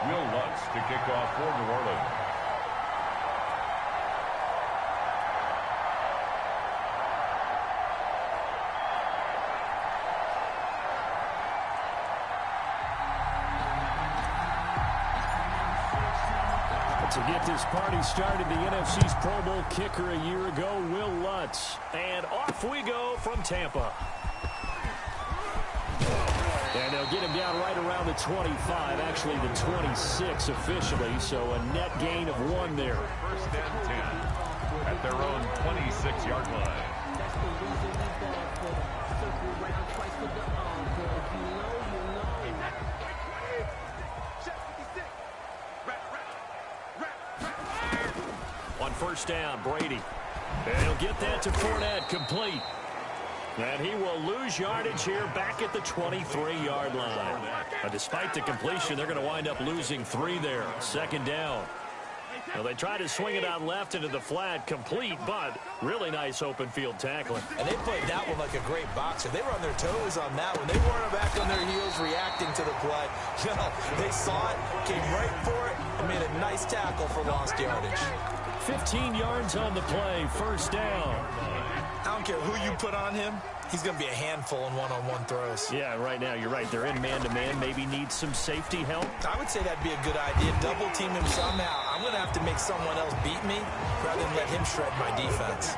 Will Lutz to kick off for New Orleans. To get this party started, the NFC's Pro Bowl kicker a year ago, Will Lutz. And off we go from Tampa. And they'll get him down right around the 25, actually the 26 officially, so a net gain of 1 there. First and 10 at their own 26-yard line. On first down, Brady. And he'll get that to Fournette, complete. And he will lose yardage here back at the 23-yard line. But despite the completion, they're going to wind up losing 3 there. Second down. Well, they try to swing it out left into the flat, complete, but really nice open field tackling. And they played that one like a great boxer. They were on their toes on that one. They weren't back on their heels reacting to the play. No, they saw it, came right for it, and made a nice tackle for lost yardage. 15 yards on the play, first down. I don't care who you put on him. He's going to be a handful in one-on-one throws. Yeah, right now, you're right. They're in man-to-man. Maybe need some safety help. I would say that'd be a good idea. Double team him somehow. I'm going to have to make someone else beat me rather than let him shred my defense.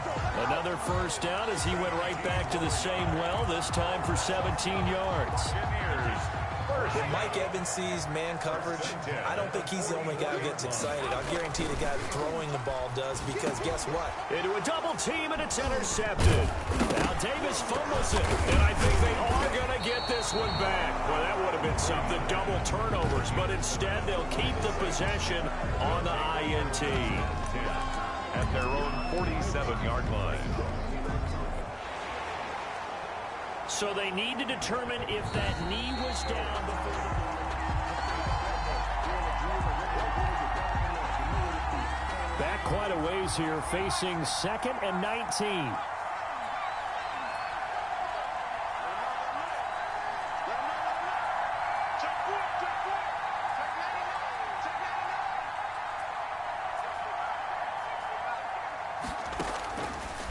Another first down as he went right back to the same well, this time for 17 yards. When Mike Evans sees man coverage, I don't think he's the only guy who gets excited. I'll guarantee the guy throwing the ball does, because guess what? Into a double team, and it's intercepted. Now Davis fumbles it, and I think they are going to get this one back. Well, that would have been something, double turnovers, but instead they'll keep the possession on the INT. At their own 47-yard line. So they need to determine if that knee was down before the... Back quite a ways here, facing 2nd and 19.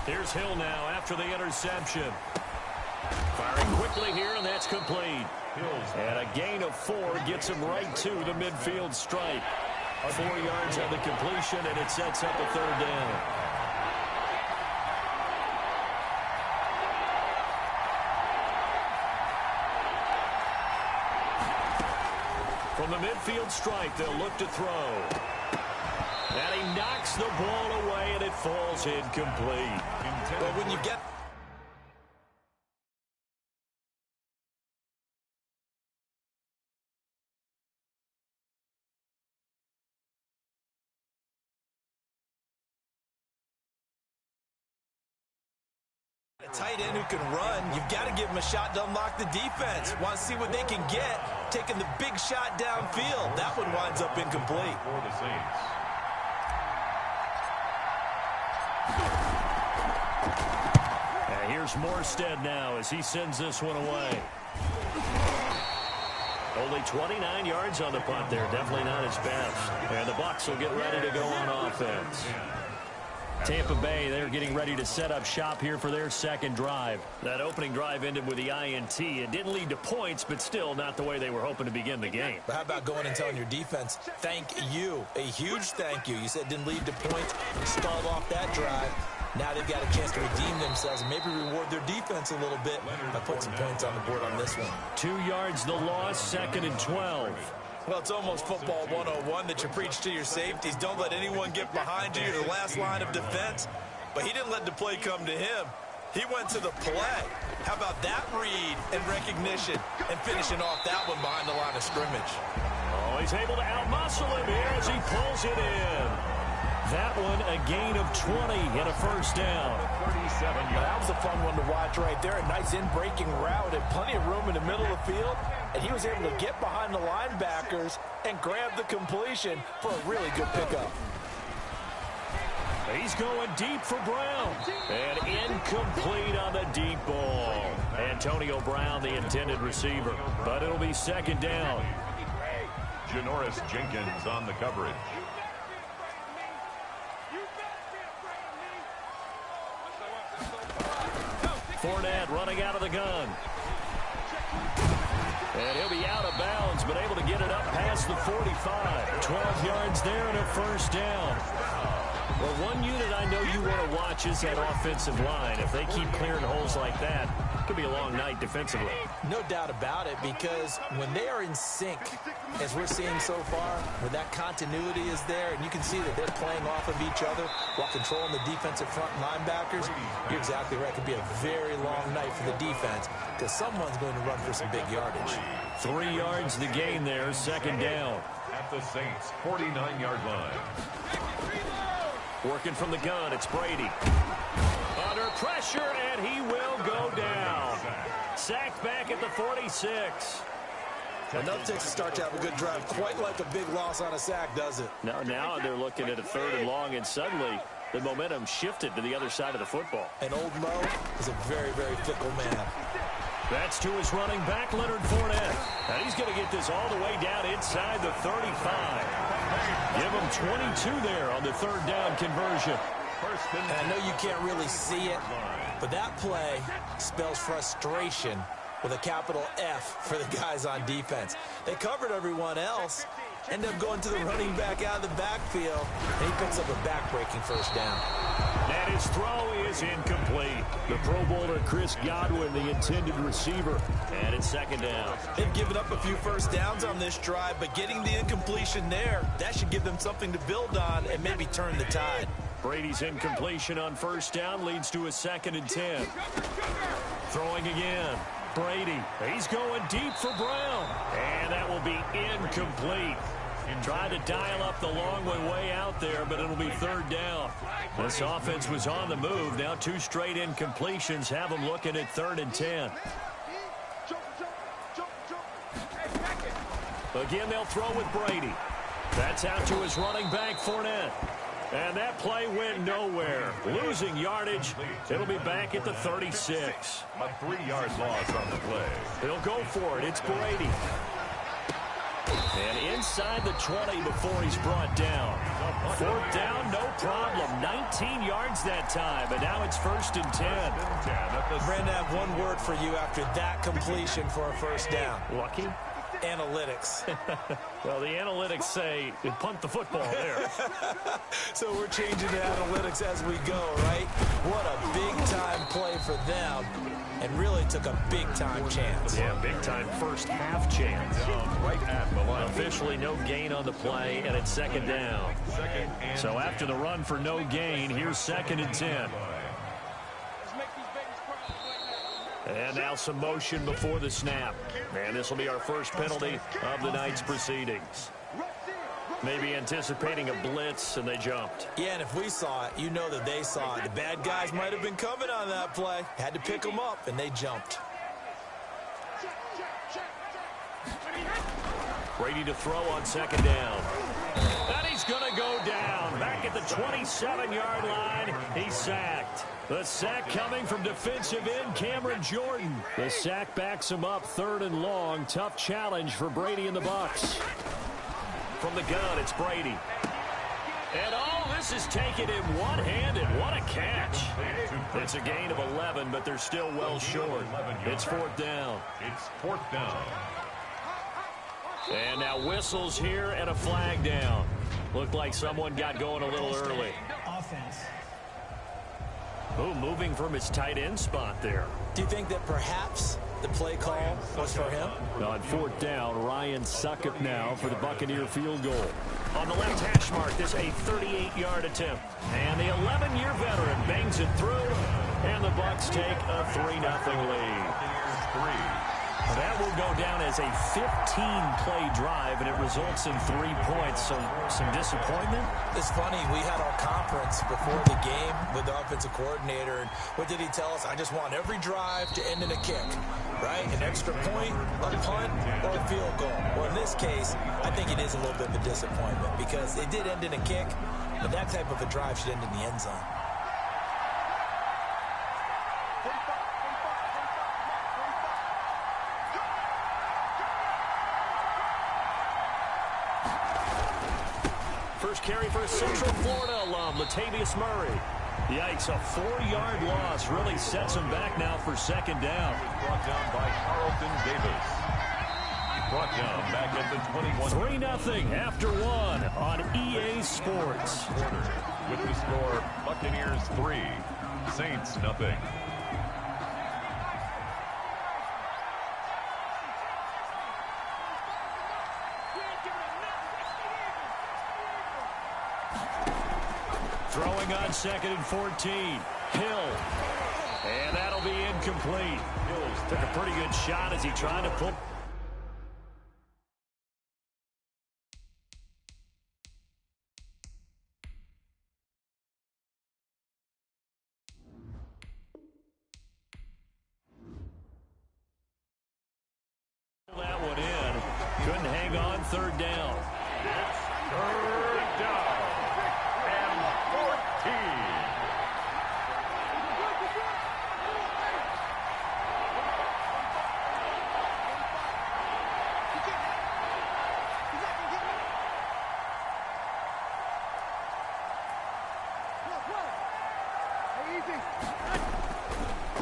Here's Hill now after the interception. Firing quickly here, and that's complete. And a gain of 4 gets him right to the midfield stripe. 4 yards on the completion, and it sets up a third down. From the midfield stripe, they'll look to throw. And he knocks the ball away, and it falls incomplete. But when you get... a tight end who can run, you've got to give him a shot to unlock the defense. Want to see what they can get, taking the big shot downfield. That one winds up incomplete. For the Saints. And here's Morstead now as he sends this one away. Only 29 yards on the punt there. Definitely not his best. And the Bucs will get ready to go on offense. Tampa Bay, they're getting ready to set up shop here for their second drive. That opening drive ended with the INT. It didn't lead to points, but still not the way they were hoping to begin the game. But how about going and telling your defense, thank you, a huge thank you. You said it didn't lead to points, stalled off that drive. Now they've got a chance to redeem themselves and maybe reward their defense a little bit by putting some points on the board on this one. 2 yards the loss, 2nd and 12. Well, it's almost football 101 that you preach to your safeties. Don't let anyone get behind you. You're the last line of defense. But he didn't let the play come to him. He went to the play. How about that read and recognition and finishing off that one behind the line of scrimmage? Oh, he's able to outmuscle him here as he pulls it in. That one, a gain of 20 and a first down. 37 yards. That was a fun one to watch right there. A nice in-breaking route and plenty of room in the middle of the field. And he was able to get behind the linebackers and grab the completion for a really good pickup. He's going deep for Brown. And incomplete on the deep ball. Antonio Brown, the intended receiver. But it'll be second down. Janoris Jenkins on the coverage. Fournette running out of the gun. And he'll be out of bounds, but able to get it up past the 45. 12 yards there and a first down. Well, one unit I know you want to watch is that offensive line. If they keep clearing holes like that, it could be a long night defensively. No doubt about it, because when they are in sync, as we're seeing so far, when that continuity is there, and you can see that they're playing off of each other while controlling the defensive front linebackers, you're exactly right. It could be a very long night for the defense, because someone's going to run for some big yardage. 3 yards the gain there, second down. At the Saints' 49-yard line. Working from the gun, it's Brady. Under pressure, and he will go down. Sacked back at the 46. Enough takes to start to have a good drive. Quite like a big loss on a sack, does it? Now they're looking at a 3rd and long, and suddenly the momentum shifted to the other side of the football. And old Mo is a very, very fickle man. That's to his running back, Leonard Fournette. And he's going to get this all the way down inside the 35. Give him 22 there on the 3rd down conversion. And I know you can't really see it, but that play spells frustration with a capital F for the guys on defense. They covered everyone else, end up going to the running back out of the backfield, and he picks up a back-breaking first down. And his throw is incomplete. The Pro Bowler Chris Godwin, the intended receiver, and it's second down. They've given up a few first downs on this drive, but getting the incompletion there, that should give them something to build on and maybe turn the tide. Brady's incompletion on first down leads to a 2nd and 10. Throwing again. Brady, he's going deep for Brown, and that will be incomplete. Tried to dial up the long way out there, but it'll be 3rd down. This offense was on the move. Now 2 straight incompletions have them looking at 3rd and 10. Again, they'll throw with Brady. That's out to his running back, Fournette. And that play went nowhere. Losing yardage. It'll be back at the 36. A 3-yard loss on the play. He'll go for it. It's Brady. And inside the 20 before he's brought down. 4th down, no problem. 19 yards that time, but now it's 1st and 10. Brandon, I have one word for you after that completion for a first down. Lucky? Analytics. Well, the analytics say punt the football there. So we're changing to analytics as we go, right? What a big-time play for them, and really took a big-time chance. Yeah, big-time first half chance. Right at the line. Officially no gain on the play, and it's 2nd down. So after the run for no gain, here's 2nd and 10. And now some motion before the snap. And this will be our first penalty of the night's proceedings. Maybe anticipating a blitz, and they jumped. Yeah, and if we saw it, you know that they saw it. The bad guys might have been coming on that play. Had to pick them up, and they jumped. Brady to throw on 2nd down. And he's going to go down. Back at the 27-yard line, he's sacked. The sack coming from defensive end Cameron Jordan. The sack backs him up 3rd and long. Tough challenge for Brady and the Bucs. From the gun, it's Brady. And all this is taken in one-handed. What a catch. It's a gain of 11, but they're still well short. It's 4th down. It's 4th down. And now whistles here and a flag down. Looked like someone got going a little early. Offense. Oh, moving from his tight end spot there. Do you think that perhaps the play call was for him? On 4th down, Ryan Succop now for the Buccaneer field goal. On the left hash mark, this a 38-yard attempt. And the 11-year veteran bangs it through, and the Bucs take a 3-0 lead. That will go down as a 15-play drive, and it results in 3 points. So some disappointment? It's funny. We had our conference before the game with the offensive coordinator, and what did he tell us? I just want every drive to end in a kick, right? An extra point, a punt, or a field goal. Well, in this case, I think it is a little bit of a disappointment because it did end in a kick, but that type of a drive should end in the end zone. First carry for Central Florida alum, Latavius Murray. Yikes, a 4-yard loss really sets him back now for second down. Brought down by Carlton Davis. Brought down back at the 21. 3-0 after 1 on EA Sports. With the score, Buccaneers 3, Saints nothing. Throwing on 2nd and 14. Hill. And that'll be incomplete. Hills took a pretty good shot as he tried to pull. That one in. Couldn't hang on 3rd down. It's 3rd down and 14.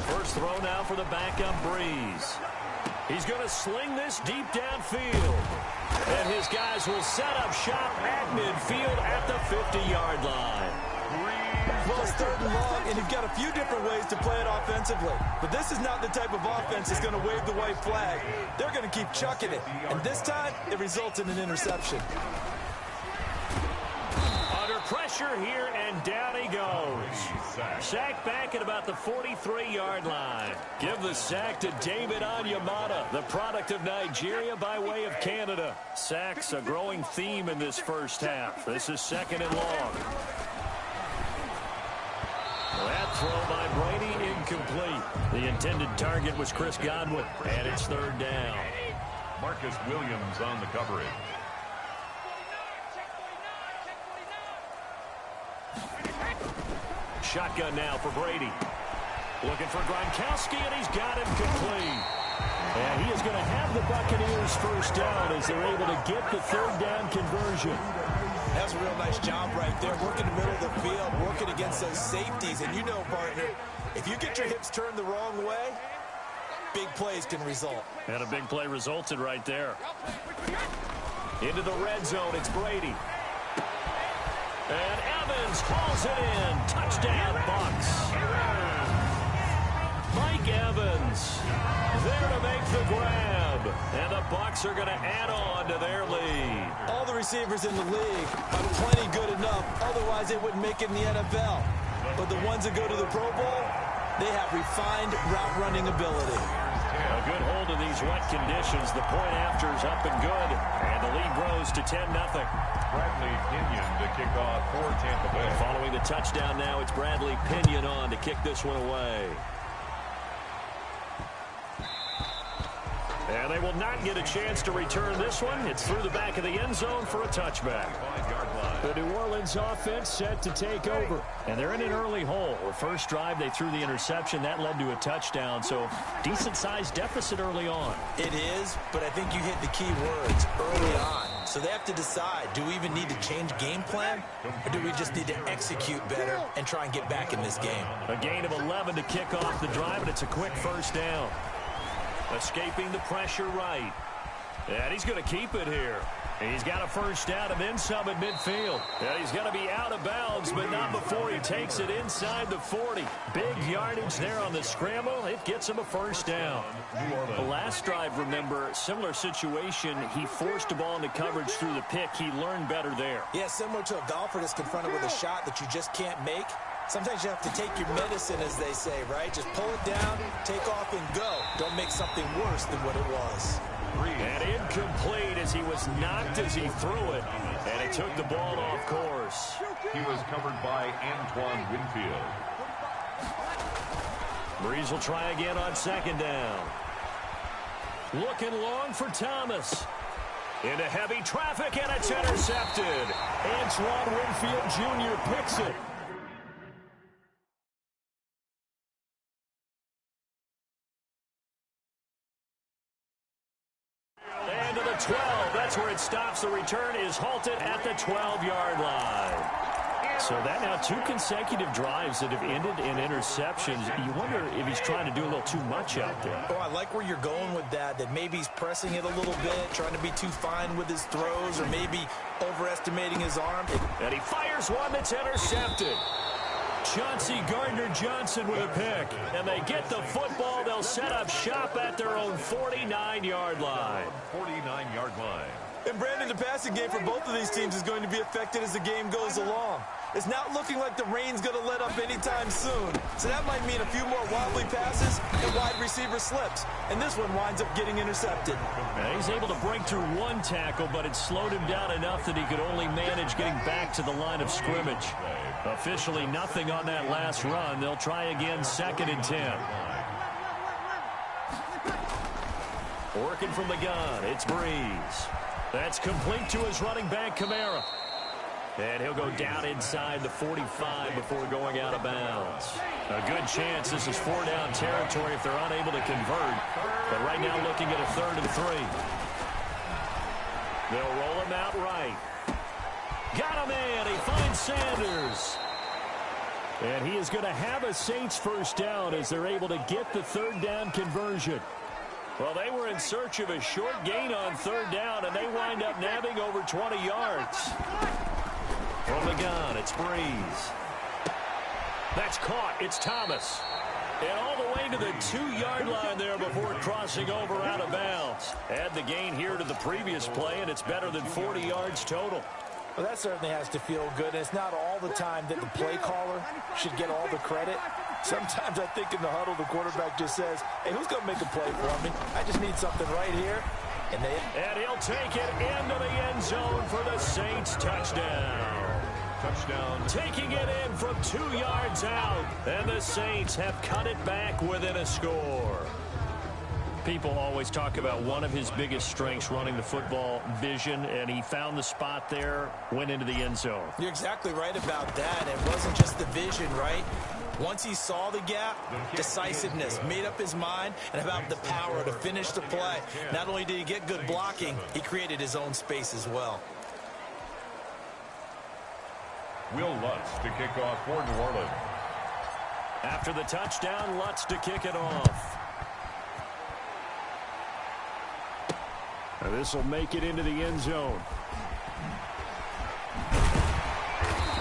First throw now for the backup Breeze. He's going to sling this deep downfield. And his guys will set up shop at midfield at the 50-yard line. Well, it's 3rd and long, and you've got a few different ways to play it offensively. But this is not the type of offense that's going to wave the white flag. They're going to keep chucking it. And this time, it results in an interception. Under pressure here, and down he goes. Sack back at about the 43-yard line. Give the sack to David Onyemata, the product of Nigeria by way of Canada. Sacks a growing theme in this first half. This is 2nd and long. That throw by Brady incomplete. The intended target was Chris Godwin, and it's 3rd down. Marcus Williams on the coverage. Shotgun now for Brady. Looking for Gronkowski, and he's got him complete. And he is going to have the Buccaneers first down as they're able to get the 3rd down conversion. That's a real nice job right there, working the middle of the field, working against those safeties. And you know, partner, if you get your hips turned the wrong way, big plays can result. And a big play resulted right there. Into the red zone, it's Brady. And Evans hauls it in. Touchdown, Bucs. Mike Evans there to make the grab. And the Bucs are going to add on to their lead. All the receivers in the league are plenty good enough. Otherwise, they wouldn't make it in the NFL. But the ones that go to the Pro Bowl, they have refined route running ability. A good hold of these wet conditions. The point after is up and good. And the lead grows to 10-0. Bradley Pinion to kick off for Tampa Bay. Following the touchdown now, it's Bradley Pinion on to kick this one away. And they will not get a chance to return this one. It's through the back of the end zone for a touchback. The New Orleans offense set to take over. And they're in an early hole. The first drive, they threw the interception. That led to a touchdown. So decent-sized deficit early on. It is, but I think you hit the key words early on. So they have to decide, do we even need to change game plan? Or do we just need to execute better and try and get back in this game? A gain of 11 to kick off the drive, and it's a quick first down. Escaping the pressure right. And he's going to keep it here. He's got a first down and then some at midfield. And he's going to be out of bounds, but not before he takes it inside the 40. Big yardage there on the scramble. It gets him a first down. The last drive, remember, similar situation. He forced the ball into coverage through the pick. He learned better there. Yeah, similar to a golfer that's confronted with a shot that you just can't make. Sometimes you have to take your medicine, as they say, right? Just pull it down, take off, and go. Don't make something worse than what it was. And incomplete as he was knocked as he threw it. And it took the ball off course. He was covered by Antoine Winfield. Breeze will try again on second down. Looking long for Thomas. Into heavy traffic, and it's intercepted. Antoine Winfield Jr. picks it. And to the 12, that's that's where it stops. The return is halted at the 12-yard line. So that now 2 consecutive drives that have ended in interceptions. You wonder if he's trying to do a little too much out there. Oh, I like where you're going with that maybe he's pressing it a little bit, trying to be too fine with his throws, or maybe overestimating his arm. And he fires one that's intercepted. Chauncey Gardner-Johnson with a pick. And they get the football. They'll set up shop at their own 49-yard line. 49-yard line. And Brandon, the passing game for both of these teams is going to be affected as the game goes along. It's not looking like the rain's going to let up anytime soon. So that might mean a few more wobbly passes and wide receiver slips. And this one winds up getting intercepted. Now he's able to break through one tackle, but it slowed him down enough that he could only manage getting back to the line of scrimmage. Officially nothing on that last run. They'll try again 2nd and 10. Working from the gun, it's Breeze. That's complete to his running back, Kamara. And he'll go down inside the 45 before going out of bounds. A good chance this is 4-down territory if they're unable to convert. But right now looking at a 3rd and 3. They'll roll him out right. Got him in. He finds Sanders. And he is going to have a Saints first down as they're able to get the 3rd down conversion. Well, they were in search of a short gain on 3rd down, and they wind up nabbing over 20 yards. From the gun, it's Breeze. That's caught. It's Thomas. And all the way to the 2-yard line there before crossing over out of bounds. Add the gain here to the previous play, and it's better than 40 yards total. Well, that certainly has to feel good. And it's not all the time that the play caller should get all the credit. Sometimes I think in the huddle, the quarterback just says, hey, who's going to make a play for me? I just need something right here. And he'll take it into the end zone for the Saints touchdown. Touchdown. Taking it in from 2 yards out. And the Saints have cut it back within a score. People always talk about one of his biggest strengths running the football, vision, and he found the spot there, went into the end zone. You're exactly right about that. It wasn't just the vision, right? Once he saw the gap, decisiveness, made up his mind, and about the power to finish the play. Not only did he get good blocking, he created his own space as well. Will Lutz to kick off for New Orleans. After the touchdown, Lutz to kick it off. This will make it into the end zone.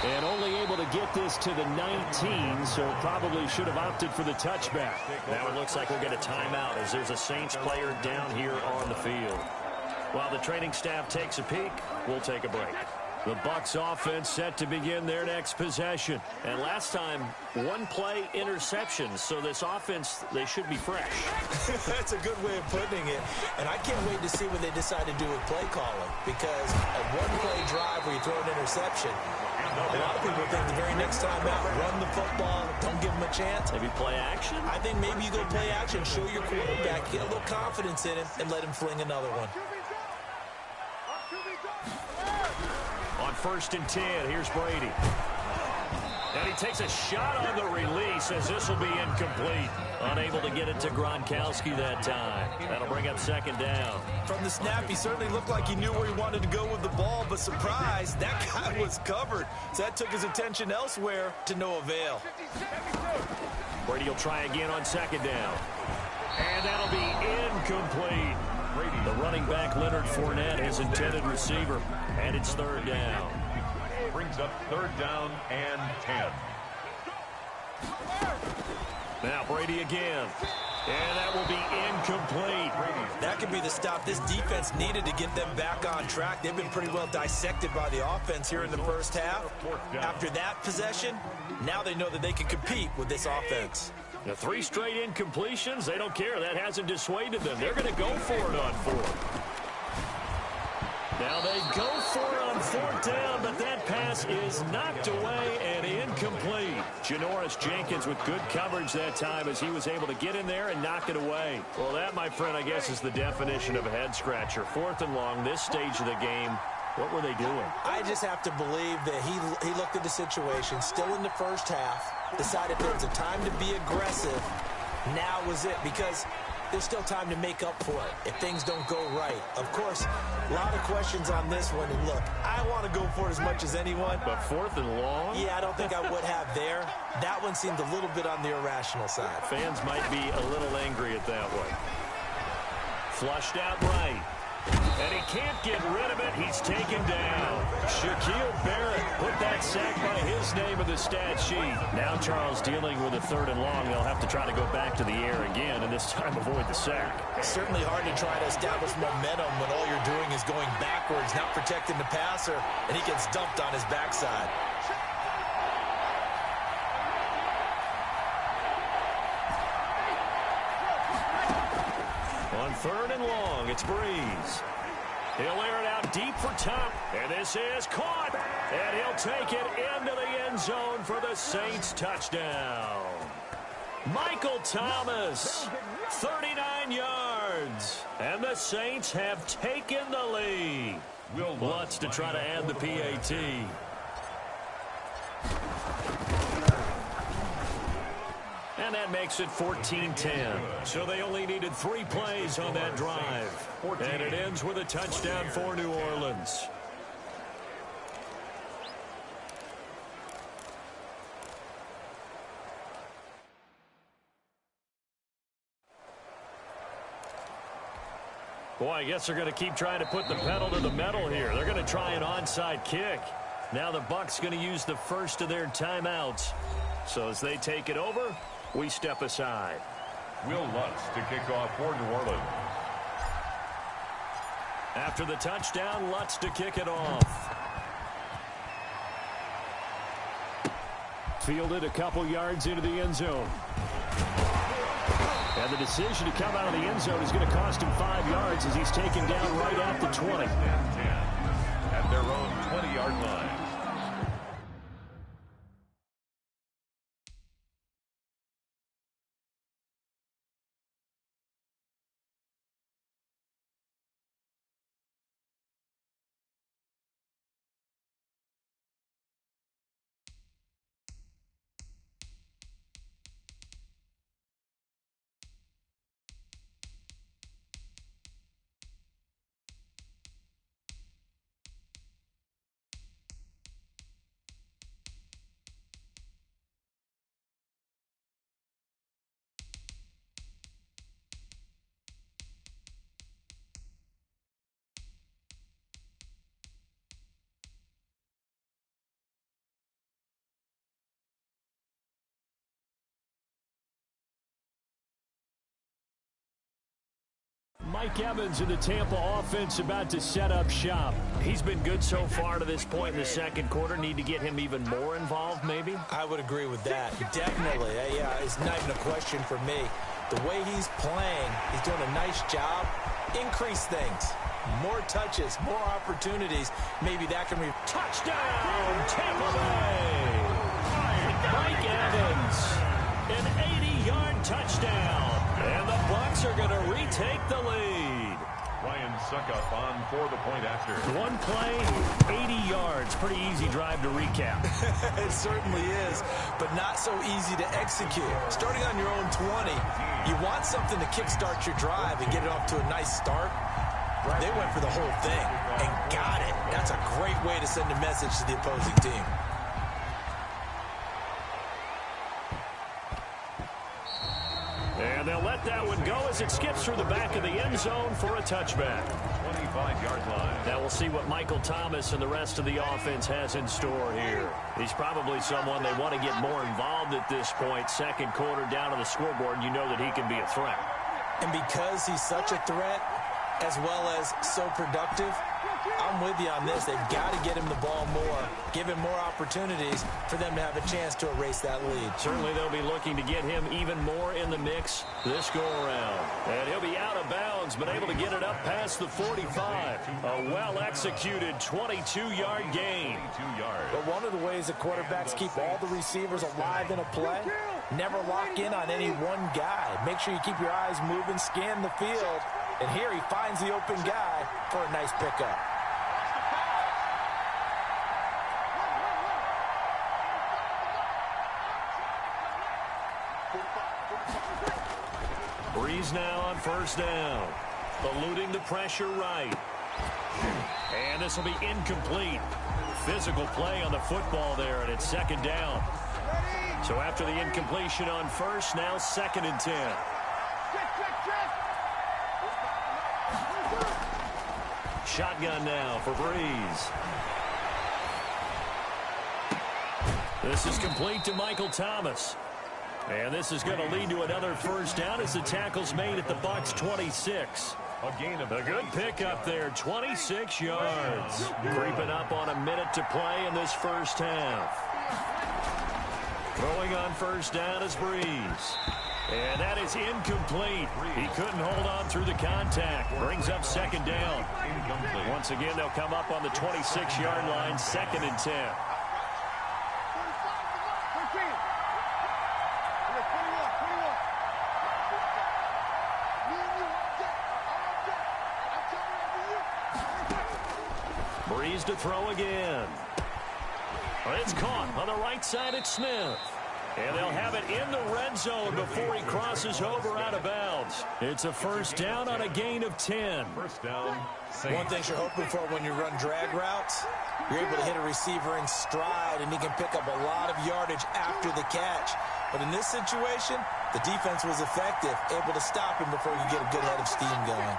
And only able to get this to the 19, so probably should have opted for the touchback. Now it looks like we'll get a timeout as there's a Saints player down here on the field. While the training staff takes a peek, we'll take a break. The Bucs offense set to begin their next possession. And last time, 1-play interception. So this offense, they should be fresh. That's a good way of putting it. And I can't wait to see what they decide to do with play calling. Because a 1-play drive where you throw an interception, a lot of people think the very next time out, run the football, don't give them a chance. Maybe play action? I think maybe you go play action, show your quarterback, get a little confidence in him, and let him fling another one. On 1st and 10, here's Brady. And he takes a shot on the release as this will be incomplete. Unable to get it to Gronkowski that time. That'll bring up 2nd down. From the snap, he certainly looked like he knew where he wanted to go with the ball, but surprise, that guy was covered. So that took his attention elsewhere to no avail. Brady will try again on 2nd down. And that'll be incomplete. The running back, Leonard Fournette, his intended receiver. And it's 3rd down. Brings up 3rd down and 10. Now Brady again. And that will be incomplete. That could be the stop this defense needed to get them back on track. They've been pretty well dissected by the offense here in the first half. After that possession, now they know that they can compete with this offense. The 3 straight incompletions, they don't care. That hasn't dissuaded them. They're going to go for it on 4th. Now they go for it on 4th down, but that pass is knocked away and incomplete. Janoris Jenkins with good coverage that time as he was able to get in there and knock it away. Well, that, my friend, I guess is the definition of a head-scratcher. 4th and long, this stage of the game. What were they doing? I just have to believe that he looked at the situation, still in the first half, decided there was a time to be aggressive. Now was it, because there's still time to make up for it if things don't go right. Of course, a lot of questions on this one. And look, I want to go for it as much as anyone. But 4th and long? Yeah, I don't think I would have there. That one seemed a little bit on the irrational side. Fans might be a little angry at that one. Flushed out right. And he can't get rid of it. He's taken down. Shaquille Barrett put that sack by his name in the stat sheet. Now Charles dealing with a 3rd and long. They'll have to try to go back to the air again, and this time avoid the sack. It's certainly hard to try to establish momentum when all you're doing is going backwards, not protecting the passer, and he gets dumped on his backside. On 3rd and long, it's Breeze. He'll air it out deep for Top, and this is caught, and he'll take it into the end zone for the Saints touchdown. Michael Thomas, 39 yards, and the Saints have taken the lead. Lutz to try to add the PAT. And that makes it 14-10. So they only needed 3 plays on that drive. And it ends with a touchdown for New Orleans. Boy, I guess they're going to keep trying to put the pedal to the metal here. They're going to try an onside kick. Now the Bucs going to use the first of their timeouts. So as they take it over, we step aside. Will Lutz to kick off for New Orleans. After the touchdown, Lutz to kick it off. Fielded a couple yards into the end zone. And the decision to come out of the end zone is going to cost him 5 yards as he's taken down right at the 20. At their own 20-yard line. Mike Evans in the Tampa offense about to set up shop. He's been good so far to this point in the second quarter. Need to get him even more involved, maybe? I would agree with that. Definitely. Yeah, it's not even a question for me. The way he's playing, he's doing a nice job. Increase things. More touches, more opportunities. Maybe that can touchdown, Tampa Bay! Mike Evans, an 80-yard touchdown. And the Bucs are going to retake the lead. Ryan Suckup on for the point after. One play, 80 yards. Pretty easy drive to recap. It certainly is, but not so easy to execute. Starting on your own 20, you want something to kickstart your drive and get it off to a nice start. They went for the whole thing and got it. That's a great way to send a message to the opposing team. And they'll let that one go as it skips through the back of the end zone for a touchback. 25-yard line. Now we'll see what Michael Thomas and the rest of the offense has in store here. He's probably someone they want to get more involved at this point. Second quarter down on the scoreboard, you know that he can be a threat. And because he's such a threat, as well as so productive, I'm with you on this. They've got to get him the ball more, give him more opportunities for them to have a chance to erase that lead. Certainly they'll be looking to get him even more in the mix this go-around. And he'll be out of bounds, but able to get it up past the 45. A well-executed 22-yard gain. 22 yards. But one of the ways that quarterbacks keep all the receivers alive in a play, never lock in on any one guy. Make sure you keep your eyes moving, scan the field. And here he finds the open guy for a nice pickup. Breeze now on first down. Eluding the pressure right. And this will be incomplete. Physical play on the football there, and it's second down. So after the incompletion on first, now 2nd and 10. Shotgun now for Breeze. This is complete to Michael Thomas. And this is going to lead to another first down as the tackle's made at the Bucs 26. A good pickup there, 26 yards. Creeping up on a minute to play in this first half. Throwing on first down is Breeze. And that is incomplete. He couldn't hold on through the contact. Brings up second down. Once again, they'll come up on the 26-yard line, 2nd and 10. Breeze to throw again. It's caught on the right side at Smith. And they'll have it in the red zone before he crosses over out of bounds. It's a first down on a gain of 10. First down. One thing you're hoping for when you run drag routes, you're able to hit a receiver in stride, and he can pick up a lot of yardage after the catch. But in this situation, the defense was effective, able to stop him before you get a good head of steam going.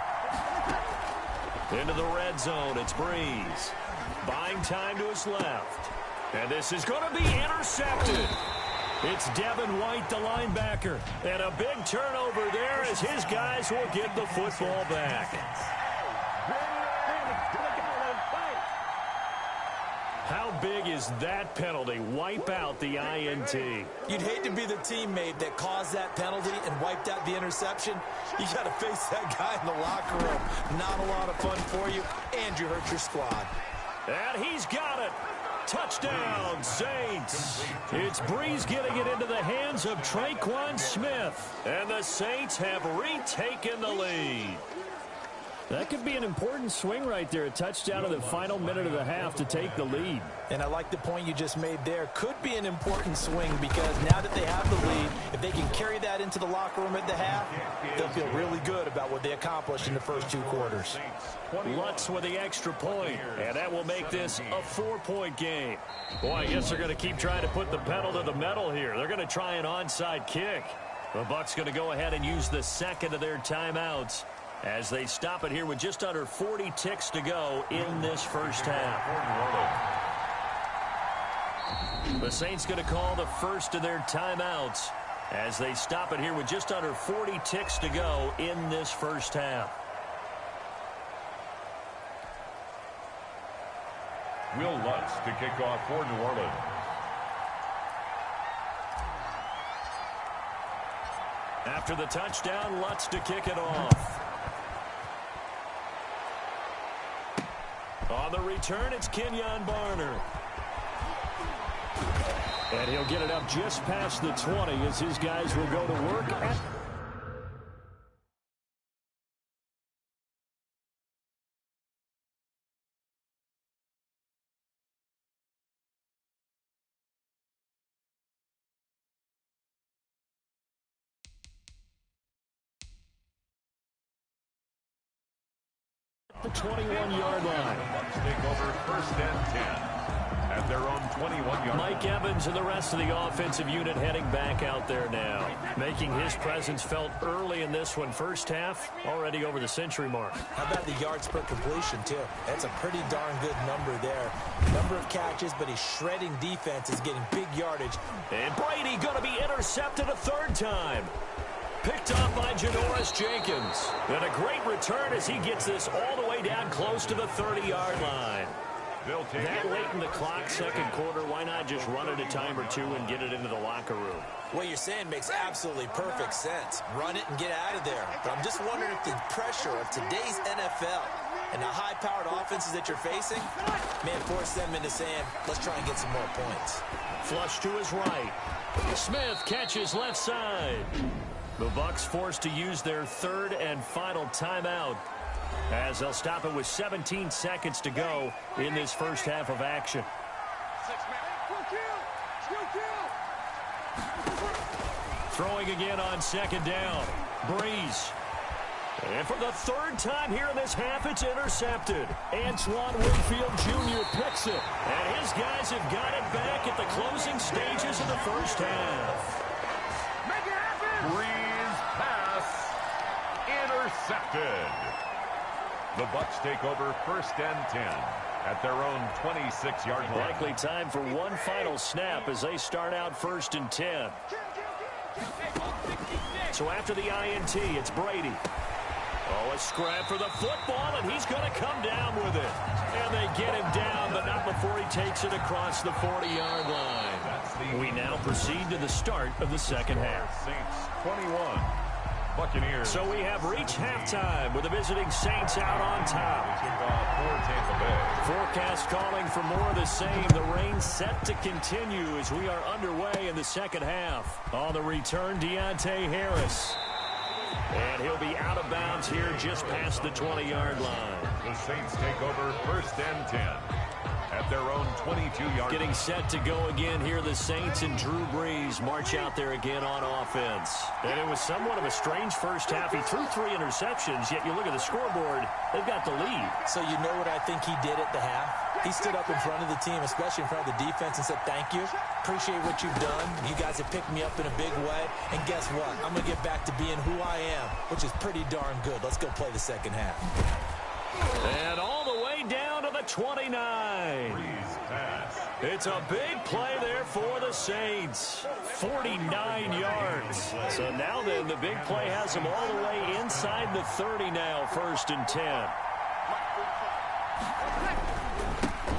Into the red zone, it's Breeze. Buying time to his left. And this is going to be intercepted. It's Devin White, the linebacker. And a big turnover there as his guys will get the football back. How big is that penalty? Wipe out the INT. You'd hate to be the teammate that caused that penalty and wiped out the interception. You got to face that guy in the locker room. Not a lot of fun for you, and you hurt your squad. And he's got it. Touchdown, Saints. It's Breeze getting it into the hands of Traquan Smith. And the Saints have retaken the lead. That could be an important swing right there. A touchdown in the final minute of the half to take the lead. And I like the point you just made there. Could be an important swing because now that they have the lead, if they can carry that into the locker room at the half, they'll feel really good about what they accomplished in the first 2 quarters. Lutz with the extra point, and that will make this a 4-point game. Boy, I guess they're going to keep trying to put the pedal to the metal here. They're going to try an onside kick. The Bucs going to go ahead and use the second of their timeouts as they stop it here with just under 40 ticks to go in this first half. The Saints going to call the first of their timeouts as they stop it here with just under 40 ticks to go in this first half. Will Lutz to kick off for New Orleans. After the touchdown, Lutz to kick it off. On the return, it's Kenyon Barner. And he'll get it up just past the 20 as his guys will go to work at... the 21-yard line. Bucs take over first and 10 at their own 21-yard. Mike Evans and the rest of the offensive unit heading back out there now, making his presence felt early in this one. First half, already over the century mark. How about the yards per completion, too? That's a pretty darn good number there. Number of catches, but he's shredding defenses, getting big yardage. And Brady going to be intercepted a 3rd time. Picked off by Janoris Jenkins. And a great return as he gets this all the way down close to the 30-yard line. That late in the clock, second quarter, why not just run it a time or two and get it into the locker room? What you're saying makes absolutely perfect sense. Run it and get out of there. But I'm just wondering if the pressure of today's NFL and the high-powered offenses that you're facing, man, force them into saying, let's try and get some more points. Flush to his right. Smith catches left side. The Bucs forced to use their 3rd and final timeout as they'll stop it with 17 seconds to go in this first half of action. Throwing again on 2nd down. Breeze. And for the third time here in this half, it's intercepted. Antoine Winfield Jr. picks it. And his guys have got it back at the closing stages of the first half. Make it happen! Breeze pass. Intercepted. The Bucs take over 1st and 10 at their own 26-yard line. Likely time for one final snap as they start out 1st and 10. So after the INT, it's Brady. Oh, a scrap for the football, and he's going to come down with it. And they get him down, but not before he takes it across the 40-yard line. We now proceed to the start of the second half. Saints 21. Buccaneers. So we have reached halftime with the visiting Saints out on top. For Tampa Bay. Forecast calling for more of the same. The rain set to continue as we are underway in the second half. On the return, Deontay Harris. And he'll be out of bounds here just past the 20-yard line. The Saints take over 1st and 10 at their own 22-yard line. Getting set to go again here, the Saints and Drew Brees march out there again on offense. And it was somewhat of a strange first half. He threw 3 interceptions, yet you look at the scoreboard, they've got the lead. So you know what I think he did at the half? He stood up in front of the team, especially in front of the defense, and said, thank you. Appreciate what you've done. You guys have picked me up in a big way. And guess what? I'm going to get back to being who I am, which is pretty darn good. Let's go play the second half. And all the way down to the 29. It's a big play there for the Saints. 49 yards. So now then, the big play has them all the way inside the 30 now, 1st and 10.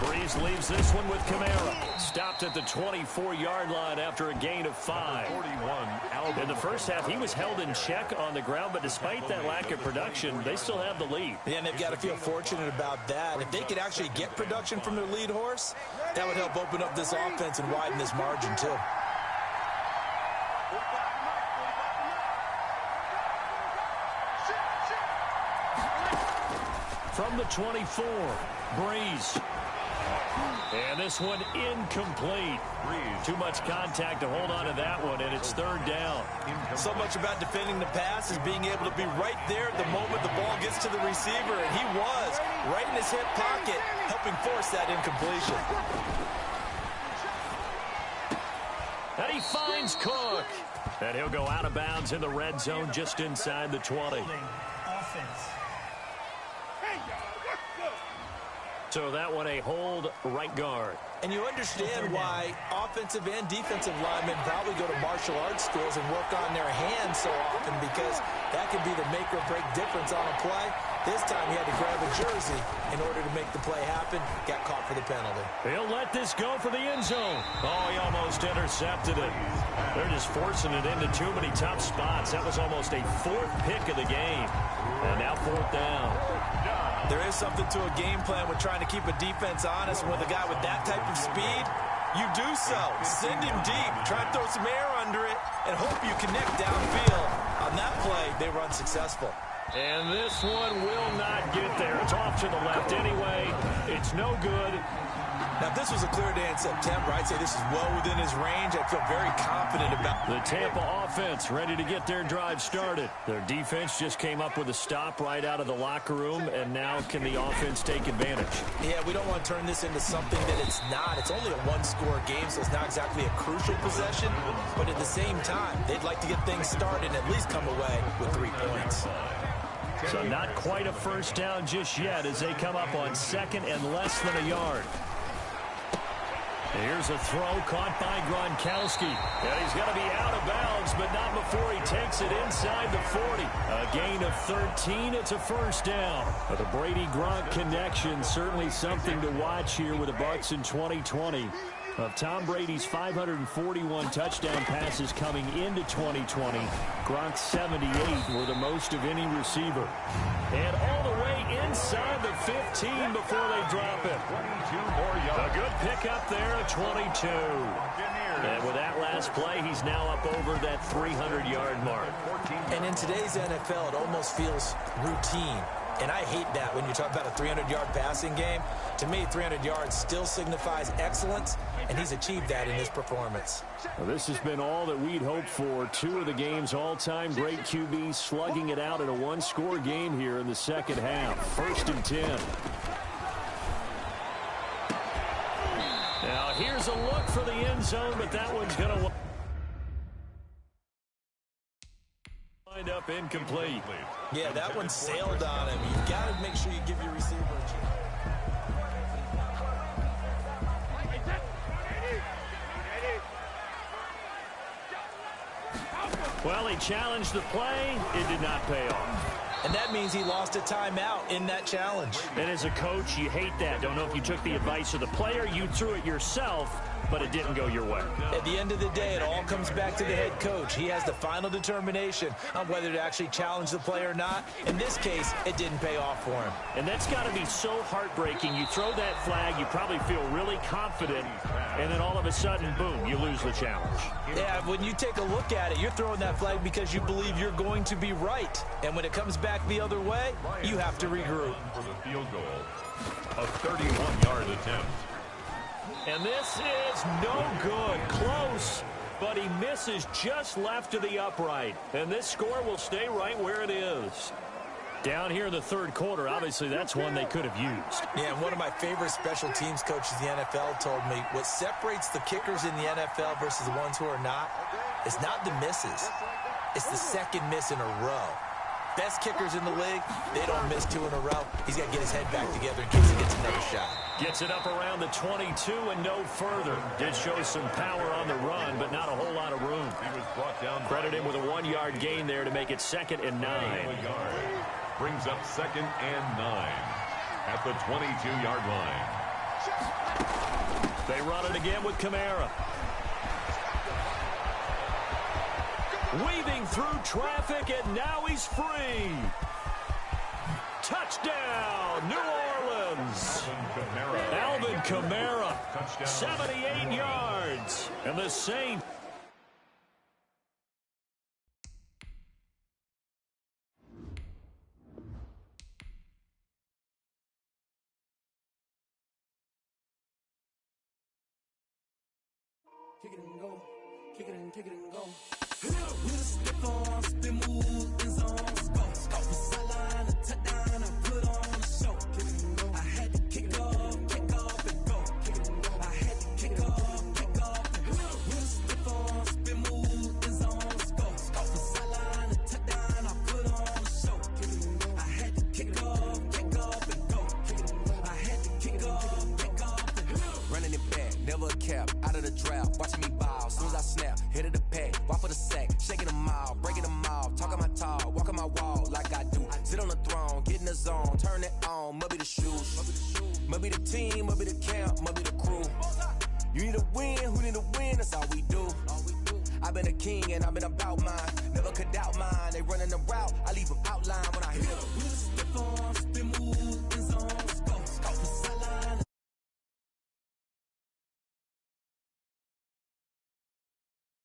Breeze leaves this one with Kamara. Stopped at the 24-yard line after a gain of 5. 41. In the first half, he was held in check on the ground, but despite that lack of production, they still have the lead. Yeah, and they've got to feel fortunate about that. If they could actually get production from their lead horse, that would help open up this offense and widen this margin, too. From the 24, Breeze. And this one incomplete. Too much contact to hold on to that one, and it's 3rd down. So much about defending the pass is being able to be right there at the moment the ball gets to the receiver, and he was right in his hip pocket, helping force that incompletion. And he finds Cook. And he'll go out of bounds in the red zone just inside the 20. So that one a hold right guard. And you understand why offensive and defensive linemen probably go to martial arts schools and work on their hands so often, because that could be the make or break difference on a play. This time he had to grab a jersey in order to make the play happen. Got caught for the penalty. He'll let this go for the end zone. Oh, he almost intercepted it. They're just forcing it into too many tough spots. That was almost a 4th pick of the game. And now 4th down. There is something to a game plan with trying to keep a defense honest. With a guy with that type of speed, you do so. Send him deep. Try and throw some air under it and hope you connect downfield. On that play, they were unsuccessful. And this one will not get there. It's off to the left anyway. It's no good. Now, if this was a clear day in September, I'd say this is well within his range. I feel very confident about the Tampa offense ready to get their drive started. Their defense just came up with a stop right out of the locker room, and now can the offense take advantage? Yeah, we don't want to turn this into something that it's not. It's only a 1-score game, so it's not exactly a crucial possession. But at the same time, they'd like to get things started and at least come away with 3 points. So not quite a first down just yet as they come up on 2nd and less than a yard. Here's a throw caught by Gronkowski. And he's going to be out of bounds, but not before he takes it inside the 40. A gain of 13. It's a first down. But the Brady-Gronk connection, certainly something to watch here with the Bucs in 2020. Of Tom Brady's 541 touchdown passes coming into 2020, Gronk's 78 were the most of any receiver. And all the way inside the 15 before they drop it. 22 more yards. A good pickup there at 22. And with that last play, he's now up over that 300-yard mark. And in today's NFL, it almost feels routine. And I hate that when you talk about a 300-yard passing game. To me, 300 yards still signifies excellence, and he's achieved that in his performance. Well, this has been all that we'd hoped for. Two of the game's all-time great QBs slugging it out in a one-score game here in the second half. 1st and 10. Now, here's a look for the end zone, but that one's going to wind up incomplete. Yeah, that one sailed on him. You've got to make sure you give your receiver a chance. Well, he challenged the play. It did not pay off. And that means he lost a timeout in that challenge. And as a coach, you hate that. Don't know if you took the advice of the player, you threw it yourself, but it didn't go your way. At the end of the day, it all comes back to the head coach. He has the final determination on whether to actually challenge the play or not. In this case, it didn't pay off for him. And that's got to be so heartbreaking. You throw that flag, you probably feel really confident, and then all of a sudden, boom, you lose the challenge. Yeah, when you take a look at it, you're throwing that flag because you believe you're going to be right. And when it comes back the other way, you have to regroup. For the field goal, a 31-yard attempt. And this is no good. Close, but he misses just left of the upright. And this score will stay right where it is. Down here in the third quarter, obviously that's one they could have used. Yeah, and one of my favorite special teams coaches in the NFL told me what separates the kickers in the NFL versus the ones who are not is not the misses. It's the second miss in a row. Best kickers in the league, they don't miss 2 in a row. He's got to get his head back together in case he gets another shot. Gets it up around the 22 and no further. Did show some power on the run, but not a whole lot of room. He was brought down. Credit him with a 1-yard gain there to make it 2nd and 9. Brings up 2nd and 9 at the 22-yard line. They run it again with Kamara. Weaving through traffic, and now he's free. Touchdown, New Orleans. Alvin Kamara, 78 yards. And the Saints. Kick it and go. Kick it and go. With a stiff on, spin move, in zones, go. Off the sideline, a touchdown, I put on a show. Kick it and go. I had to kick off and go. Kick it and go. I had to kick off and go. With a stiff on, spin move, in zones, go. Off the sideline, a touchdown, I put on a show. Kick it and go. I had to kick off and go. Kick it and go. I had to kick off and go. Running it back, never a cap, out of the draft, watching me ball, soon as I snap, hit of the pack, walk for the sack, shaking them all, breaking them off, talking my talk, walking my wall like I do, sit on the throne, get in the zone, turn it on, must be the shoes, must be the team, must be the camp, must be the crew, you need a win, who need a win, that's all we do, I've been a king and I've been about mine, never could doubt mine, they running the route, I leave them outline when I hit them.